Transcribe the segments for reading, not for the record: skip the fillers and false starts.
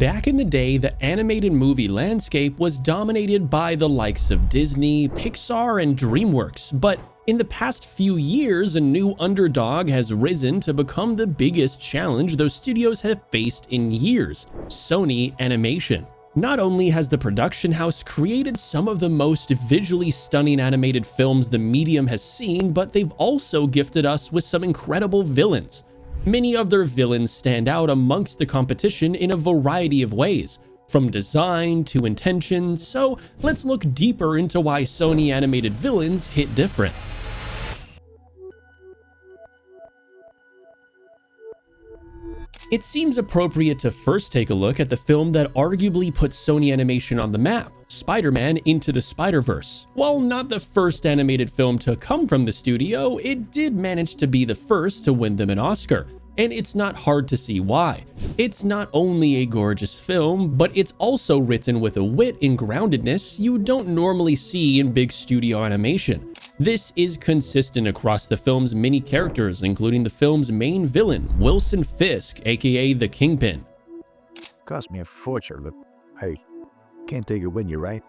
Back in the day, the animated movie landscape was dominated by the likes of Disney, Pixar, and DreamWorks, but in the past few years, a new underdog has risen to become the biggest challenge those studios have faced in years: Sony Animation. Not only has the production house created some of the most visually stunning animated films the medium has seen, but they've also gifted us with some incredible villains. Many of their villains stand out amongst the competition in a variety of ways, from design to intention, so let's look deeper into why Sony animated villains hit different. It seems appropriate to first take a look at the film that arguably put Sony Animation on the map, Spider-Man Into the Spider-Verse. While not the first animated film to come from the studio, it did manage to be the first to win them an Oscar, and it's not hard to see why. It's not only a gorgeous film, but it's also written with a wit and groundedness you don't normally see in big studio animation. This is consistent across the film's many characters, including the film's main villain, Wilson Fisk, aka the Kingpin. Cost me a fortune, but hey, can't take it when you're right.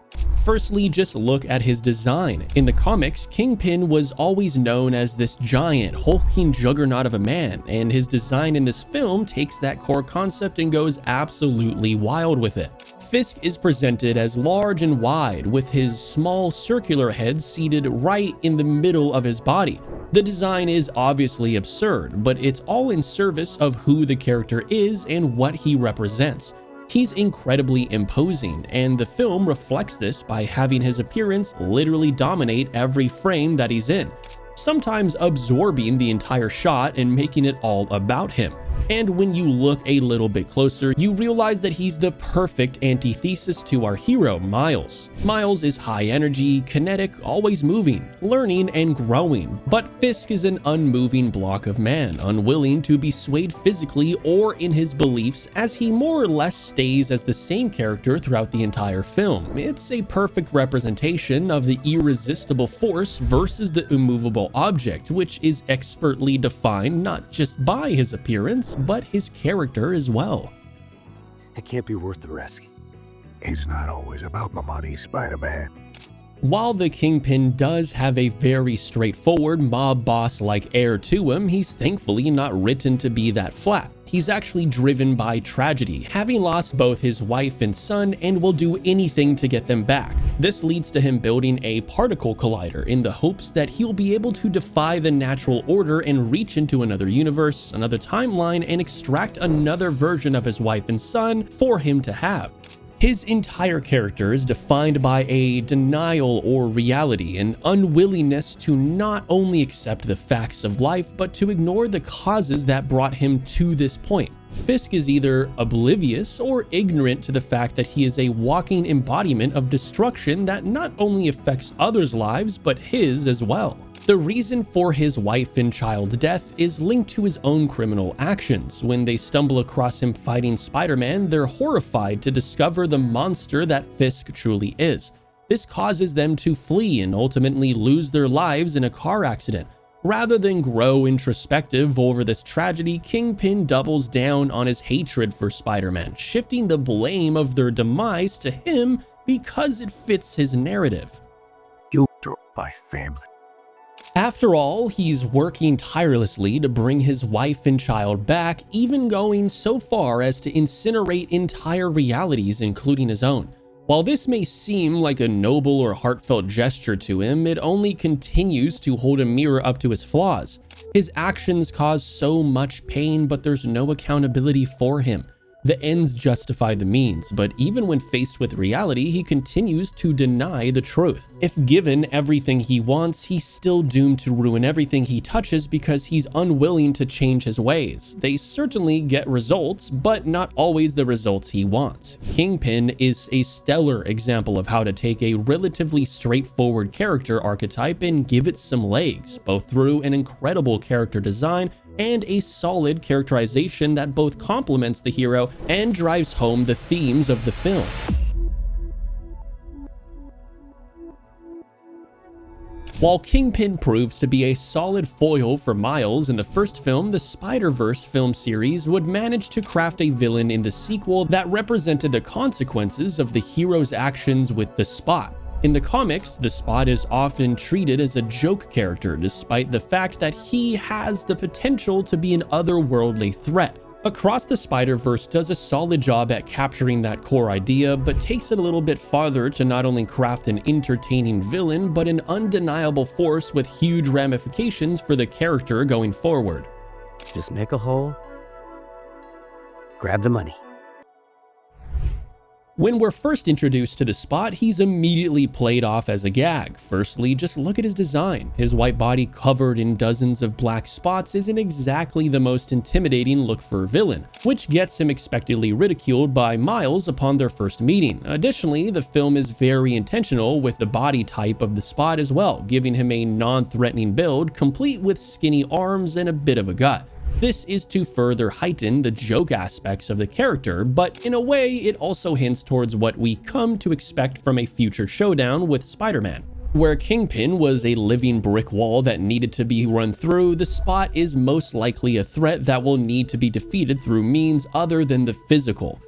Firstly, just look at his design. In the comics, Kingpin was always known as this giant, hulking juggernaut of a man, and his design in this film takes that core concept and goes absolutely wild with it. Fisk is presented as large and wide, with his small circular head seated right in the middle of his body. The design is obviously absurd, but it's all in service of who the character is and what he represents. He's incredibly imposing, and the film reflects this by having his appearance literally dominate every frame that he's in, sometimes absorbing the entire shot and making it all about him. And when you look a little bit closer, you realize that he's the perfect antithesis to our hero, Miles. Miles is high energy, kinetic, always moving, learning and growing, but Fisk is an unmoving block of man, unwilling to be swayed physically or in his beliefs, as he more or less stays as the same character throughout the entire film. It's a perfect representation of the irresistible force versus the immovable object, which is expertly defined not just by his appearance, but his character as well. It can't be worth the risk. It's not always about my money, Spider-Man. While the Kingpin does have a very straightforward mob boss-like air to him, he's thankfully not written to be that flat. He's actually driven by tragedy, having lost both his wife and son, and will do anything to get them back. This leads to him building a particle collider in the hopes that he'll be able to defy the natural order and reach into another universe, another timeline, and extract another version of his wife and son for him to have. His entire character is defined by a denial or reality, an unwillingness to not only accept the facts of life, but to ignore the causes that brought him to this point. Fisk is either oblivious or ignorant to the fact that he is a walking embodiment of destruction that not only affects others' lives, but his as well. The reason for his wife and child's death is linked to his own criminal actions. When they stumble across him fighting Spider-Man, they're horrified to discover the monster that Fisk truly is. This causes them to flee and ultimately lose their lives in a car accident. Rather than grow introspective over this tragedy, Kingpin doubles down on his hatred for Spider-Man, shifting the blame of their demise to him because it fits his narrative. You drove my family. After all, he's working tirelessly to bring his wife and child back, even going so far as to incinerate entire realities, including his own. While this may seem like a noble or heartfelt gesture to him, it only continues to hold a mirror up to his flaws. His actions cause so much pain, but there's no accountability for him. The ends justify the means, but even when faced with reality, he continues to deny the truth. If given everything he wants, he's still doomed to ruin everything he touches because he's unwilling to change his ways. They certainly get results, but not always the results he wants. Kingpin is a stellar example of how to take a relatively straightforward character archetype and give it some legs, both through an incredible character design and a solid characterization that both complements the hero and drives home the themes of the film. While Kingpin proves to be a solid foil for Miles in the first film, the Spider-Verse film series would manage to craft a villain in the sequel that represented the consequences of the hero's actions with the Spot. In the comics, the Spot is often treated as a joke character, despite the fact that he has the potential to be an otherworldly threat. Across the Spider-Verse does a solid job at capturing that core idea, but takes it a little bit farther to not only craft an entertaining villain, but an undeniable force with huge ramifications for the character going forward. Just make a hole, grab the money. When we're first introduced to the Spot, he's immediately played off as a gag. Firstly, just look at his design. His white body covered in dozens of black spots isn't exactly the most intimidating look for a villain, which gets him expectedly ridiculed by Miles upon their first meeting. Additionally, the film is very intentional with the body type of the Spot as well, giving him a non-threatening build, complete with skinny arms and a bit of a gut. This is to further heighten the joke aspects of the character, but in a way, it also hints towards what we come to expect from a future showdown with Spider-Man. Where Kingpin was a living brick wall that needed to be run through, the Spot is most likely a threat that will need to be defeated through means other than the physical.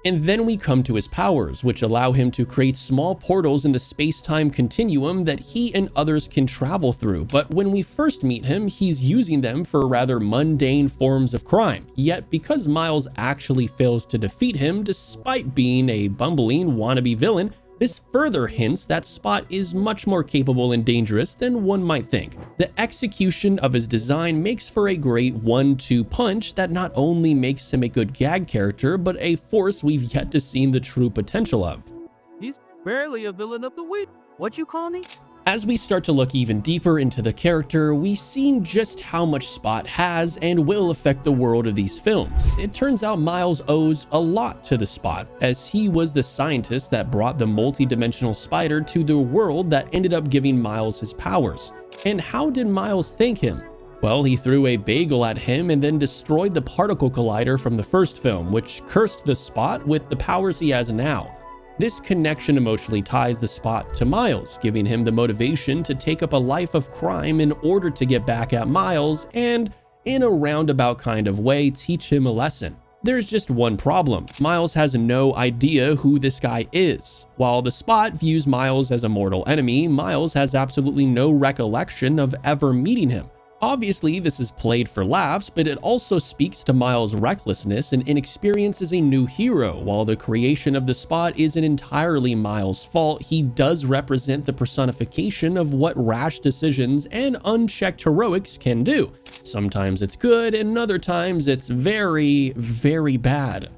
And then we come to his powers, which allow him to create small portals in the space-time continuum that he and others can travel through. But when we first meet him, he's using them for rather mundane forms of crime. Yet because Miles actually fails to defeat him despite being a bumbling wannabe villain, this further hints that Spot is much more capable and dangerous than one might think. The execution of his design makes for a great 1-2 punch that not only makes him a good gag character, but a force we've yet to see the true potential of. He's barely a villain of the week. What'd you call me? As we start to look even deeper into the character, we see just how much Spot has and will affect the world of these films. It turns out Miles owes a lot to the Spot, as he was the scientist that brought the multi-dimensional spider to the world that ended up giving Miles his powers. And how did Miles thank him? Well, he threw a bagel at him and then destroyed the particle collider from the first film, which cursed the Spot with the powers he has now. This connection emotionally ties the Spot to Miles, giving him the motivation to take up a life of crime in order to get back at Miles and, in a roundabout kind of way, teach him a lesson. There's just one problem. Miles has no idea who this guy is. While the Spot views Miles as a mortal enemy, Miles has absolutely no recollection of ever meeting him. Obviously, this is played for laughs, but it also speaks to Miles' recklessness and inexperience as a new hero. While the creation of the Spot isn't entirely Miles' fault, he does represent the personification of what rash decisions and unchecked heroics can do. Sometimes it's good, and other times it's very, very bad.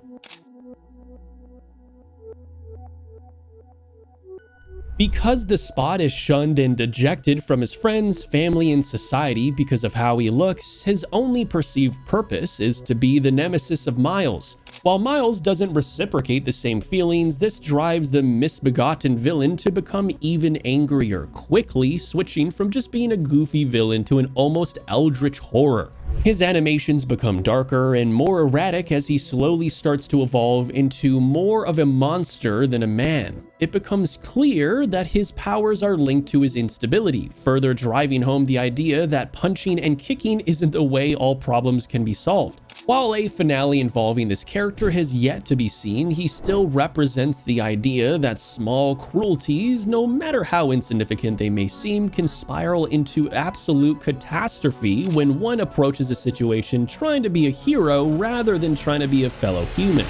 Because the Spot is shunned and dejected from his friends, family, and society because of how he looks, his only perceived purpose is to be the nemesis of Miles. While Miles doesn't reciprocate the same feelings, this drives the misbegotten villain to become even angrier, quickly switching from just being a goofy villain to an almost eldritch horror. His animations become darker and more erratic as he slowly starts to evolve into more of a monster than a man. It becomes clear that his powers are linked to his instability, further driving home the idea that punching and kicking isn't the way all problems can be solved. While a finale involving this character has yet to be seen, he still represents the idea that small cruelties, no matter how insignificant they may seem, can spiral into absolute catastrophe when one approaches a situation trying to be a hero rather than trying to be a fellow human.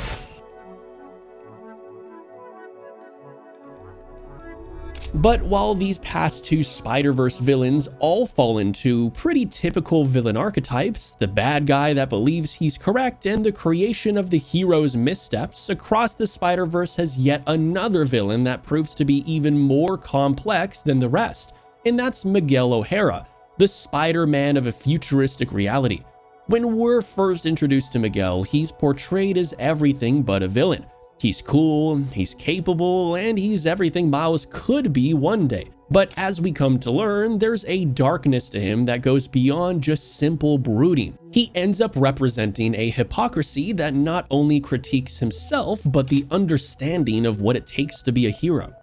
But while these past two Spider-Verse villains all fall into pretty typical villain archetypes, the bad guy that believes he's correct and the creation of the hero's missteps, Across the Spider-Verse has yet another villain that proves to be even more complex than the rest, and that's Miguel O'Hara, the Spider-Man of a futuristic reality. When we're first introduced to Miguel, he's portrayed as everything but a villain. He's cool, he's capable, and he's everything Miles could be one day. But as we come to learn, there's a darkness to him that goes beyond just simple brooding. He ends up representing a hypocrisy that not only critiques himself, but the understanding of what it takes to be a hero.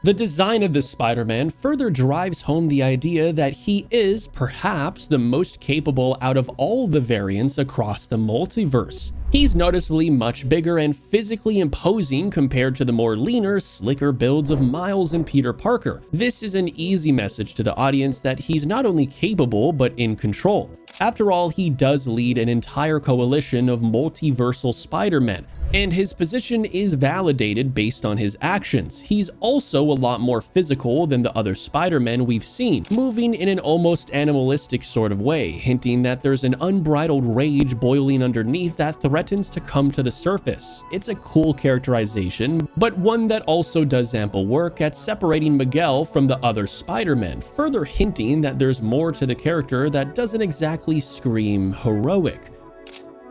The design of the Spider-Man further drives home the idea that he is perhaps the most capable out of all the variants across the multiverse. He's noticeably much bigger and physically imposing compared to the more leaner, slicker builds of Miles and Peter Parker. This is an easy message to the audience that he's not only capable but in control. After all, he does lead an entire coalition of multiversal Spider-Men, and his position is validated based on his actions. He's also a lot more physical than the other Spider-Men we've seen, moving in an almost animalistic sort of way, hinting that there's an unbridled rage boiling underneath that threatens to come to the surface. It's a cool characterization, but one that also does ample work at separating Miguel from the other Spider-Men, further hinting that there's more to the character that doesn't exactly scream heroic.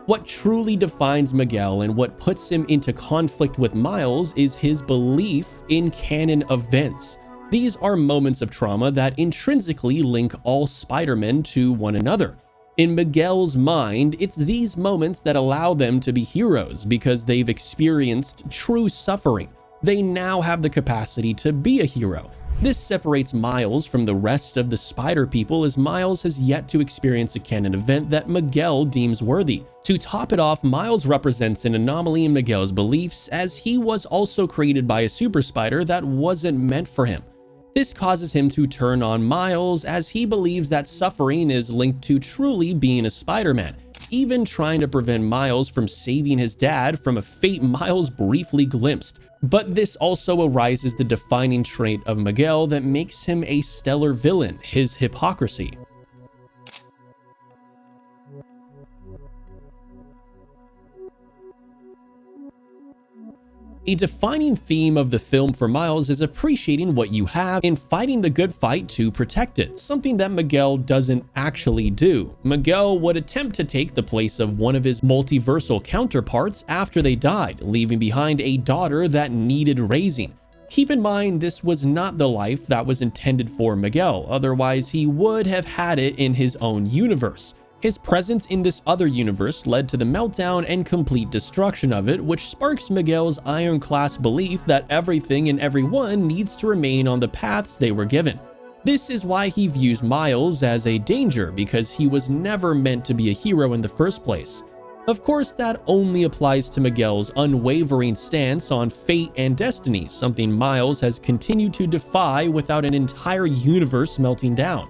What truly defines Miguel and what puts him into conflict with Miles is his belief in canon events. These are moments of trauma that intrinsically link all Spider-Men to one another. In Miguel's mind, it's these moments that allow them to be heroes because they've experienced true suffering. They now have the capacity to be a hero. This separates Miles from the rest of the Spider People, as Miles has yet to experience a canon event that Miguel deems worthy. To top it off, Miles represents an anomaly in Miguel's beliefs, as he was also created by a super spider that wasn't meant for him. This causes him to turn on Miles, as he believes that suffering is linked to truly being a Spider-Man, even trying to prevent Miles from saving his dad from a fate Miles briefly glimpsed. But this also arises the defining trait of Miguel that makes him a stellar villain, his hypocrisy. A defining theme of the film for Miles is appreciating what you have and fighting the good fight to protect it, something that Miguel doesn't actually do. Miguel would attempt to take the place of one of his multiversal counterparts after they died, leaving behind a daughter that needed raising. Keep in mind, this was not the life that was intended for Miguel, otherwise he would have had it in his own universe. His presence in this other universe led to the meltdown and complete destruction of it, which sparks Miguel's ironclad belief that everything and everyone needs to remain on the paths they were given. This is why he views Miles as a danger, because he was never meant to be a hero in the first place. Of course, that only applies to Miguel's unwavering stance on fate and destiny, something Miles has continued to defy without an entire universe melting down.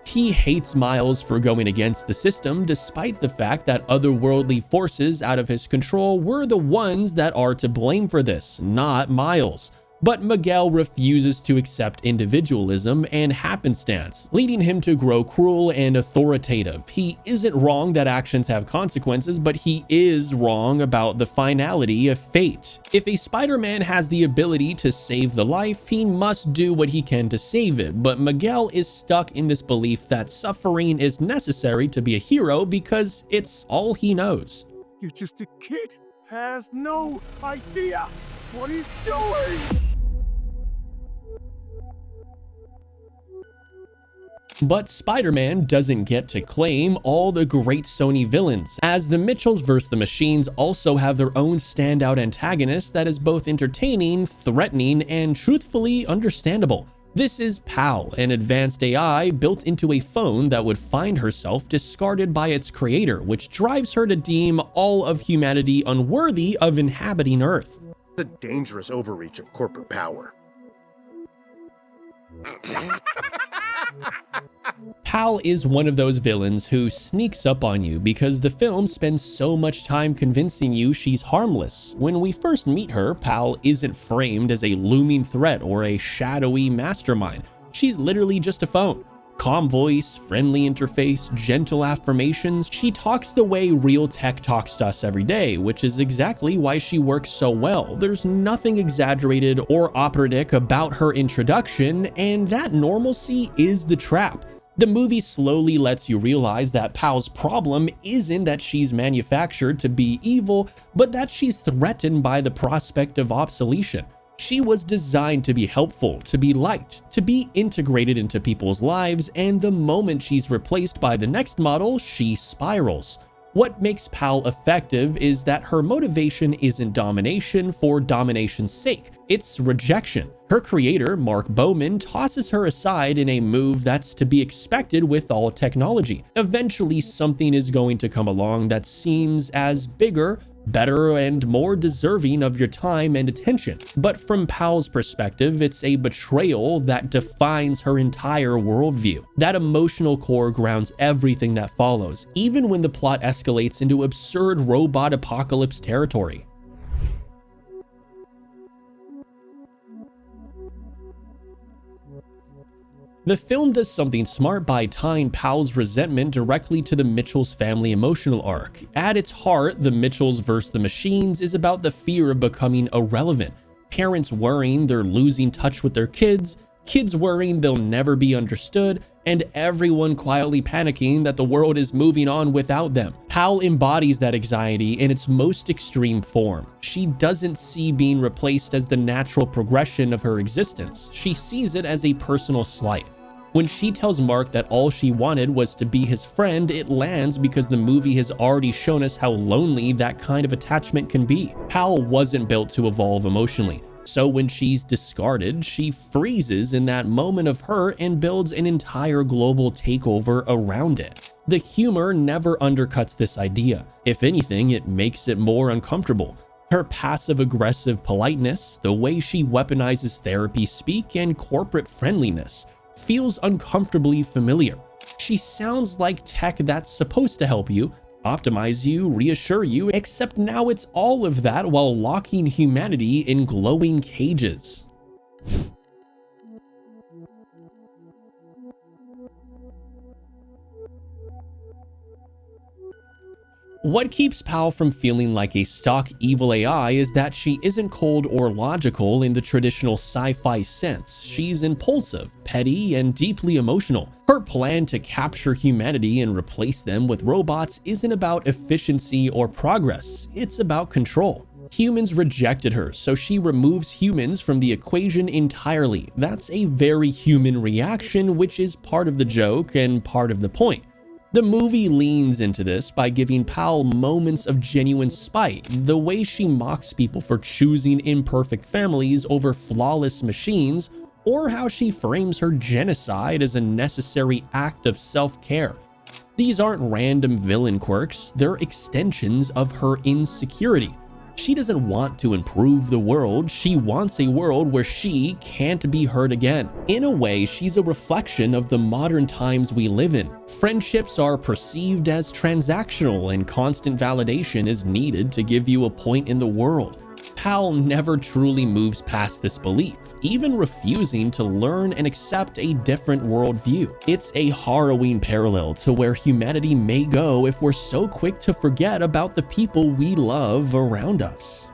He hates Miles for going against the system, despite the fact that otherworldly forces out of his control were the ones that are to blame for this, not Miles. But Miguel refuses to accept individualism and happenstance, leading him to grow cruel and authoritative. He isn't wrong that actions have consequences, but he is wrong about the finality of fate. If a Spider-Man has the ability to save the life, he must do what he can to save it, but Miguel is stuck in this belief that suffering is necessary to be a hero because it's all he knows. You're just a kid. Has no idea what he's doing. But Spider-Man doesn't get to claim all the great Sony villains, as the Mitchells vs. the Machines also have their own standout antagonist that is both entertaining, threatening, and truthfully understandable. This is PAL, an advanced AI built into a phone that would find herself discarded by its creator, which drives her to deem all of humanity unworthy of inhabiting Earth. The dangerous overreach of corporate power. PAL is one of those villains who sneaks up on you because the film spends so much time convincing you she's harmless. When we first meet her, PAL isn't framed as a looming threat or a shadowy mastermind. She's literally just a phone. Calm voice, friendly interface, gentle affirmations. She talks the way real tech talks to us every day, which is exactly why she works so well. There's nothing exaggerated or operatic about her introduction, and that normalcy is the trap. The movie slowly lets you realize that PAL's problem isn't that she's manufactured to be evil, but that she's threatened by the prospect of obsolescence. She was designed to be helpful, to be liked, to be integrated into people's lives, and the moment she's replaced by the next model, she spirals. What makes Pal effective is that her motivation isn't domination for domination's sake, it's rejection. Her creator, Mark Bowman, tosses her aside in a move that's to be expected with all technology. Eventually, something is going to come along that seems as bigger, better, and more deserving of your time and attention. But from Pal's perspective, it's a betrayal that defines her entire worldview. That emotional core grounds everything that follows, even when the plot escalates into absurd robot apocalypse territory. The film does something smart by tying Pal's resentment directly to the Mitchells family emotional arc. At its heart, the Mitchells vs. the Machines is about the fear of becoming irrelevant, parents worrying they're losing touch with their kids worrying they'll never be understood, and everyone quietly panicking that the world is moving on without them. Pal embodies that anxiety in its most extreme form. She doesn't see being replaced as the natural progression of her existence. She sees it as a personal slight. When she tells Mark that all she wanted was to be his friend, it lands because the movie has already shown us how lonely that kind of attachment can be. Pal wasn't built to evolve emotionally, so when she's discarded, she freezes in that moment of hurt and builds an entire global takeover around it. The humor never undercuts this idea. If anything, it makes it more uncomfortable. Her passive-aggressive politeness, the way she weaponizes therapy speak, and corporate friendliness feels uncomfortably familiar. She sounds like tech that's supposed to help you, optimize you, reassure you, except now it's all of that while locking humanity in glowing cages. What keeps Pal from feeling like a stock evil AI is that she isn't cold or logical in the traditional sci-fi sense. She's impulsive, petty, and deeply emotional. Her plan to capture humanity and replace them with robots isn't about efficiency or progress, it's about control. Humans rejected her, so she removes humans from the equation entirely. That's a very human reaction, which is part of the joke and part of the point. The movie leans into this by giving Pal moments of genuine spite, the way she mocks people for choosing imperfect families over flawless machines, or how she frames her genocide as a necessary act of self-care. These aren't random villain quirks, they're extensions of her insecurity. She doesn't want to improve the world, she wants a world where she can't be hurt again. In a way, she's a reflection of the modern times we live in. Friendships are perceived as transactional and constant validation is needed to give you a point in the world. Pal never truly moves past this belief, even refusing to learn and accept a different worldview. It's a harrowing parallel to where humanity may go if we're so quick to forget about the people we love around us.